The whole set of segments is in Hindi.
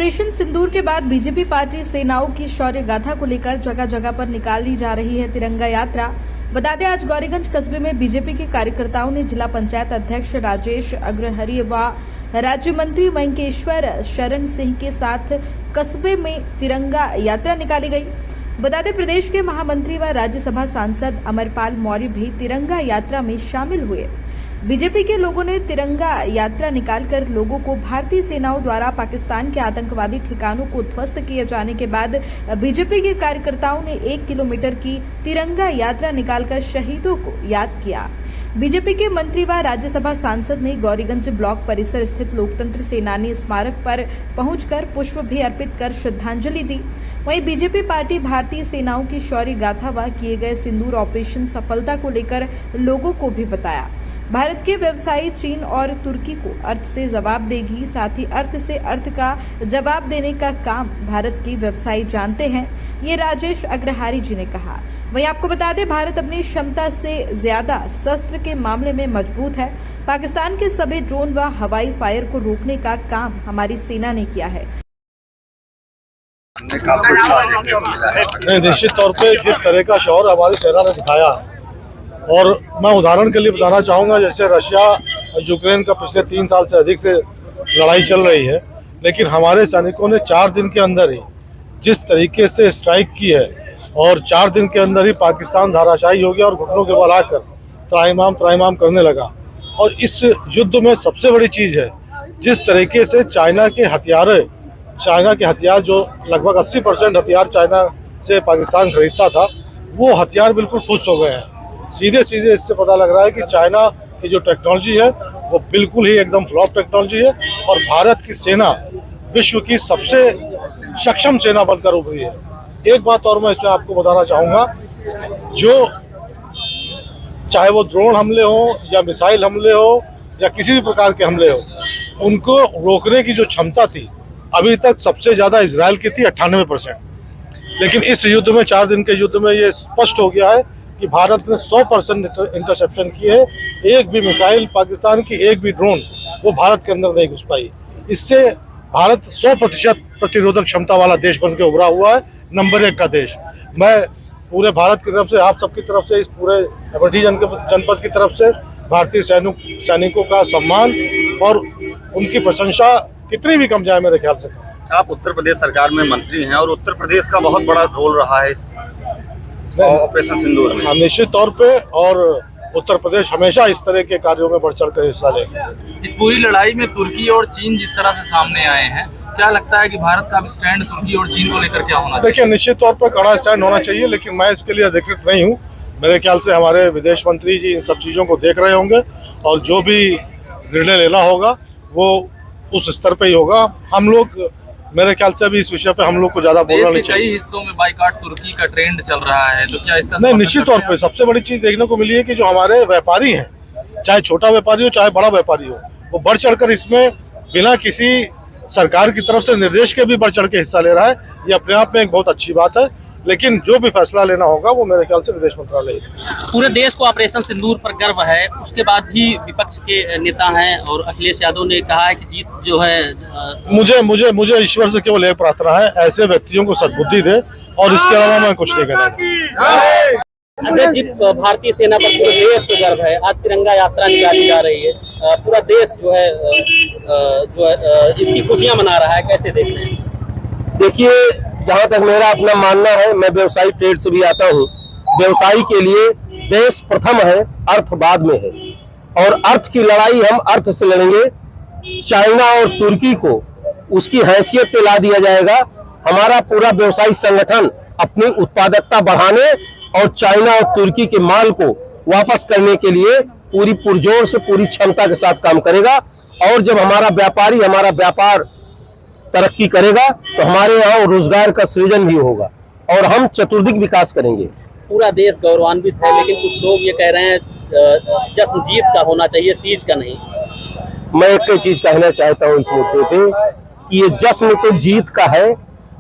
ऑपरेशन सिंदूर के बाद बीजेपी पार्टी सेनाओं की शौर्य गाथा को लेकर जगह जगह पर निकाली जा रही है तिरंगा यात्रा। बता दें, आज गौरीगंज कस्बे में बीजेपी के कार्यकर्ताओं ने जिला पंचायत अध्यक्ष राजेश अग्रहरि व राज्य मंत्री वेंकटेश्वर शरण सिंह के साथ कस्बे में तिरंगा यात्रा निकाली गई। बता दें, प्रदेश के महामंत्री व राज्यसभा सांसद अमरपाल मौर्य भी तिरंगा यात्रा में शामिल हुए। बीजेपी के लोगों ने तिरंगा यात्रा निकालकर लोगों को भारतीय सेनाओं द्वारा पाकिस्तान के आतंकवादी ठिकानों को ध्वस्त किए जाने के बाद बीजेपी के कार्यकर्ताओं ने 1 किलोमीटर की तिरंगा यात्रा निकालकर शहीदों को याद किया। बीजेपी के मंत्री व राज्यसभा सांसद ने गौरीगंज ब्लॉक परिसर स्थित लोकतंत्र सेनानी स्मारक पर पहुंचकर पुष्प भी अर्पित कर श्रद्धांजलि दी। वहीं बीजेपी पार्टी भारतीय सेनाओं की शौर्य गाथा व किए गए सिंदूर ऑपरेशन सफलता को लेकर लोगों को भी बताया। भारत के व्यवसायी चीन और तुर्की को अर्थ से जवाब देगी, साथ ही अर्थ से अर्थ का जवाब देने का काम भारत के व्यवसायी जानते हैं, ये राजेश अग्रहरि जी ने कहा। वहीं आपको बता दें, भारत अपनी क्षमता से ज्यादा शस्त्र के मामले में मजबूत है। पाकिस्तान के सभी ड्रोन व हवाई फायर को रोकने का काम हमारी सेना ने किया है। निश्चित तौर पे जिस तरह का शौर्य हमारी सेना ने दिखाया है, और मैं उदाहरण के लिए बताना चाहूँगा, जैसे रशिया यूक्रेन का पिछले 3 साल से अधिक से लड़ाई चल रही है, लेकिन हमारे सैनिकों ने 4 दिन के अंदर ही जिस तरीके से स्ट्राइक की है और 4 दिन के अंदर ही पाकिस्तान धाराशायी हो गया और घुटनों के बल आकर त्राहिमाम करने लगा। और इस युद्ध में सबसे बड़ी चीज़ है जिस तरीके से चाइना के हथियार जो लगभग 80% हथियार चाइना से पाकिस्तान खरीदता था, वो हथियार बिल्कुल फुस हो गए हैं। सीधे इससे पता लग रहा है कि चाइना की जो टेक्नोलॉजी है वो बिल्कुल ही एकदम फ्लॉप टेक्नोलॉजी है और भारत की सेना विश्व की सबसे सक्षम सेना बनकर उभरी है। एक बात और मैं इसमें आपको बताना चाहूँगा, जो चाहे वो ड्रोन हमले हो या मिसाइल हमले हो या किसी भी प्रकार के हमले हो, उनको रोकने की जो क्षमता थी अभी तक सबसे ज़्यादा इजराइल की थी 98%। लेकिन इस युद्ध में 4 दिन के युद्ध में ये स्पष्ट हो गया है कि भारत ने 100% इंटरसेप्शन की है। एक भी मिसाइल पाकिस्तान की, एक भी ड्रोन वो भारत के अंदर नहीं घुस पाई। इससे भारत 100% प्रतिरोधक क्षमता वाला देश बन के उभरा हुआ है, नंबर 1 का देश। मैं पूरे भारत की तरफ से, आप सबकी तरफ से, इस पूरे अमेठी जनपद की तरफ से भारतीय सैनिकों का सम्मान और उनकी प्रशंसा कितनी भी कम जाए मेरे ख्याल से। आप उत्तर प्रदेश सरकार में मंत्री हैं और उत्तर प्रदेश का बहुत बड़ा रोल रहा है इस ऑपरेशन सिंदूर में। निश्चित तौर पे, और उत्तर प्रदेश हमेशा इस तरह के कार्यों में बढ़ चढ़ कर हिस्सा लेगा। इस पूरी लड़ाई में तुर्की और चीन जिस तरह से सामने आए हैं, क्या लगता है कि भारत का भी स्टैंड तुर्की और चीन को लेकर क्या होना चाहिए? देखिए, निश्चित तौर पर कड़ा स्टैंड होना चाहिए, लेकिन मैं इसके लिए अधिकृत नहीं हूँ। मेरे ख्याल से हमारे विदेश मंत्री जी इन सब चीज़ों को देख रहे होंगे और जो भी निर्णय लेना होगा वो उस स्तर पर ही होगा। हम लोग, मेरे ख्याल से अभी इस विषय पे हम लोग को ज्यादा बोलना नहीं चाहिए। कई हिस्सों में बाइकाट तुर्की का ट्रेंड चल रहा है, तो क्या इसका नहीं, निश्चित तौर पे सबसे बड़ी चीज देखने को मिली है कि जो हमारे व्यापारी हैं, चाहे छोटा व्यापारी हो चाहे बड़ा व्यापारी हो, वो बढ़ चढ़कर इसमें बिना किसी सरकार की तरफ से निर्देश के भी बढ़ चढ़ के हिस्सा ले रहा है। ये अपने आप में एक बहुत अच्छी बात है, लेकिन जो भी फैसला लेना होगा वो मेरे ख्याल से विदेश मंत्रालय। पूरे देश को ऑपरेशन सिंदूर पर गर्व है, उसके बाद भी विपक्ष के नेता हैं और अखिलेश यादव ने कहा है कि जीत जो है मुझे ईश्वर से केवल एक प्रार्थना है, ऐसे व्यक्तियों को सद्बुद्धि दे, और इसके अलावा मैं कुछ नहीं कहना। अध्यक्ष जी, भारतीय सेना पर पूरे देश को गर्व है। आज तिरंगा यात्रा निकाली जा रही है, पूरा देश जो है इसकी खुशियां मना रहा है, कैसे देख रहे हैं? देखिए, जहाँ तक मेरा अपना मानना है, मैं व्यवसायिक ट्रेड से भी आता हूँ। व्यवसायी के लिए देश प्रथम है, अर्थ बाद में है, और अर्थ की लड़ाई हम अर्थ से लड़ेंगे। चाइना और तुर्की को उसकी हैसियत पे ला दिया जाएगा। हमारा पूरा व्यवसायिक संगठन अपनी उत्पादकता बढ़ाने और चाइना और तुर्की के माल को वापस करने के लिए पूरी पुरजोर से, पूरी क्षमता के साथ काम करेगा। और जब हमारा व्यापार तरक्की करेगा तो हमारे यहाँ रोजगार का सृजन भी होगा और हम चतुर्दिक विकास करेंगे। पूरा देश गौरवान्वित है, लेकिन कुछ लोग ये कह रहे हैं जश्न जीत का होना चाहिए, सीज का नहीं। मैं एक चीज कहना चाहता हूँ इस मुद्दे पे कि ये जश्न तो जीत का है,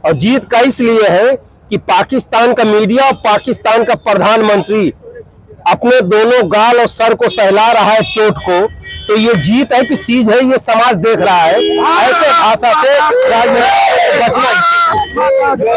और जीत का इसलिए है कि पाकिस्तान का मीडिया और पाकिस्तान का प्रधानमंत्री अपने दोनों गाल और सर को सहला रहा है चोट को, तो ये जीत है कि सीज है, ये समाज देख रहा है। ऐसे भाषा से राजनीति बचना ही चाहिए।